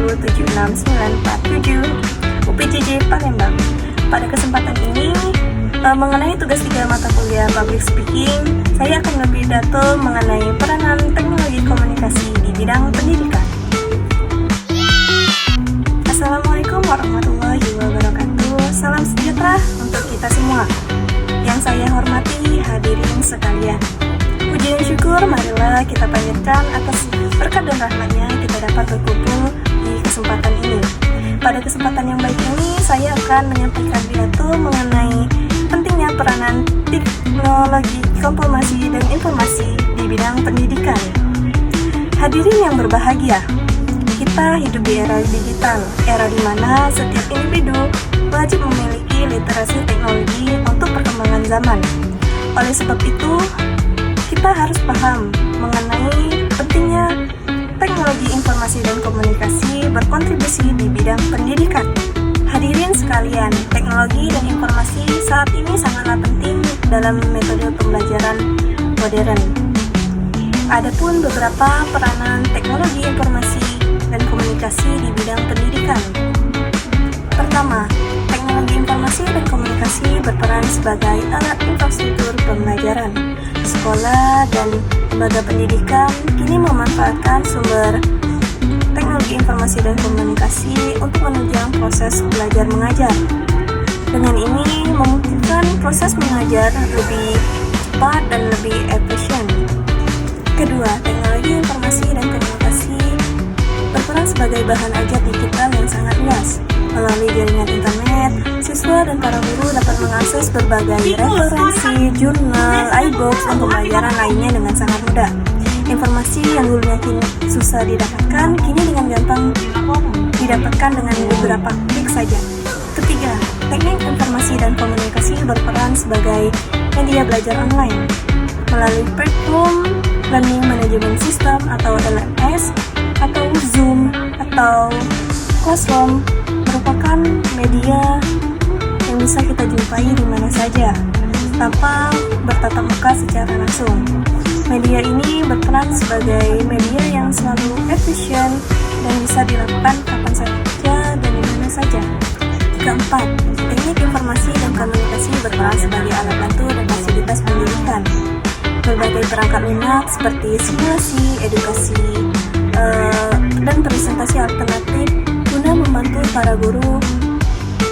17694 UPJJ Palembang. Pada kesempatan ini mengenai tugas 3 mata kuliah Public Speaking, saya akan berpidato mengenai peranan teknologi komunikasi di bidang pendidikan. Assalamualaikum warahmatullahi wabarakatuh. Salam sejahtera untuk kita semua. Yang saya hormati hadirin sekalian, puji dan syukur marilah kita panjatkan atas berkat dan rahmatnya kita dapat berkumpul di kesempatan ini. Pada kesempatan yang baik ini, saya akan menyampaikan pidato mengenai pentingnya peranan teknologi informasi dan informasi di bidang pendidikan. Hadirin yang berbahagia, kita hidup di era digital, era di mana setiap individu wajib memiliki literasi teknologi untuk perkembangan zaman. Oleh sebab itu, kita harus paham mengenai pentingnya teknologi informasi dan komunikasi berkontribusi di bidang pendidikan. Hadirin sekalian, teknologi dan informasi saat ini sangatlah penting dalam metode pembelajaran modern. Adapun beberapa peranan teknologi informasi dan komunikasi di bidang pendidikan. Pertama, teknologi informasi dan komunikasi berperan sebagai alat infrastruktur pembelajaran. Sekolah dan lembaga pendidikan kini memanfaatkan sumber teknologi informasi dan komunikasi untuk menunjang proses belajar mengajar. Dengan ini memungkinkan proses mengajar lebih cepat dan lebih efisien. Kedua, teknologi informasi dan komunikasi berperan sebagai bahan ajar digital yang sangat luas. Melalui jaringan internet, siswa dan para guru dapat mengakses berbagai referensi, jurnal, iBox, dan pembelajaran lainnya dengan sangat mudah. Informasi yang dulunya kini susah didapatkan, kini dengan gampang didapatkan dengan beberapa klik saja. Ketiga, teknik informasi dan komunikasi berperan sebagai media belajar online. Melalui platform Learning Management System atau LMS, atau Zoom, atau Classroom, merupakan media yang bisa kita jumpai di mana saja tanpa bertatap muka secara langsung. Media ini berperan sebagai media yang selalu efisien dan bisa dilakukan kapan saja dan di mana saja. Keempat, teknik informasi dan komunikasi berperan sebagai alat bantu dan fasilitas pendidikan. Berbagai perangkat lunak seperti simulasi, edukasi, dan presentasi alternatif guna membantu para guru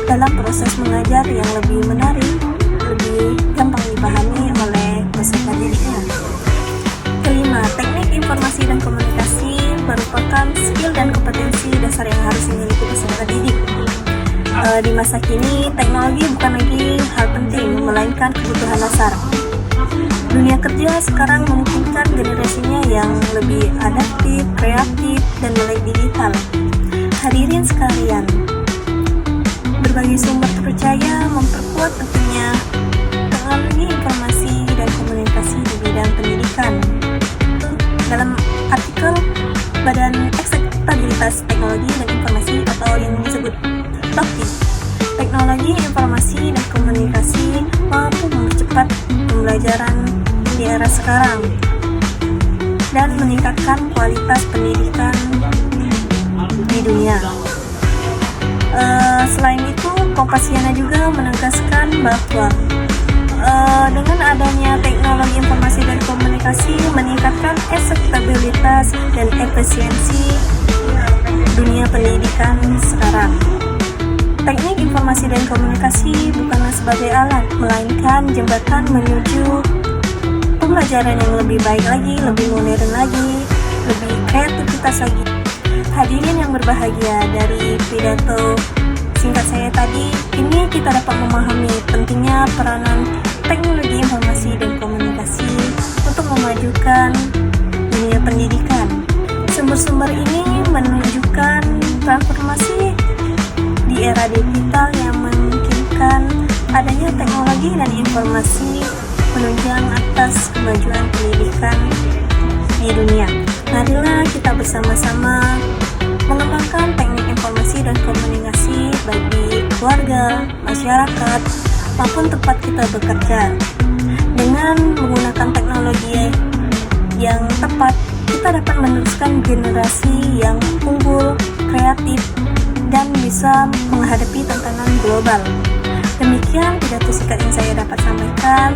dalam proses mengajar yang lebih menarik, lebih gampang dipahami oleh peserta didiknya. Kelima, teknik informasi dan komunikasi merupakan skill dan kompetensi dasar yang harus dimiliki peserta didik. Di masa kini, teknologi bukan lagi hal penting, melainkan kebutuhan dasar. Dunia kerja sekarang memungkinkan generasinya yang lebih adaptif, kreatif, dan melek digital. Hadirin sekalian, berbagai sumber terpercaya memperkuat pentingnya teknologi informasi dan komunikasi di bidang pendidikan. Dalam artikel Badan Akuntabilitas Teknologi dan Informasi atau yang disebut BAKTI, teknologi informasi dan komunikasi mampu mempercepat pembelajaran di era sekarang dan meningkatkan kualitas pendidikan di dunia. Selain itu, Kompasiana juga menegaskan bahwa dengan adanya teknologi informasi dan komunikasi meningkatkan akseptabilitas dan efisiensi dunia pendidikan sekarang. Teknik informasi dan komunikasi bukanlah sebagai alat, melainkan jembatan menuju pembelajaran yang lebih baik lagi, lebih modern lagi, lebih kreativitas lagi. Hadirin yang berbahagia, dari pidato singkat saya tadi, ini kita dapat memahami pentingnya peranan teknologi informasi dan komunikasi untuk memajukan dunia pendidikan. Sumber-sumber ini menunjukkan transformasi di era digital yang memungkinkan adanya teknologi dan informasi menunjang atas kemajuan pendidikan di dunia. Marilah kita bersama-sama mengembangkan teknik informasi dan komunikasi bagi keluarga, masyarakat, maupun tempat kita bekerja. Dengan menggunakan teknologi yang tepat, kita dapat meneruskan generasi yang unggul kreatif, dan bisa menghadapi tantangan global. Demikian pidato singkat yang saya dapat sampaikan.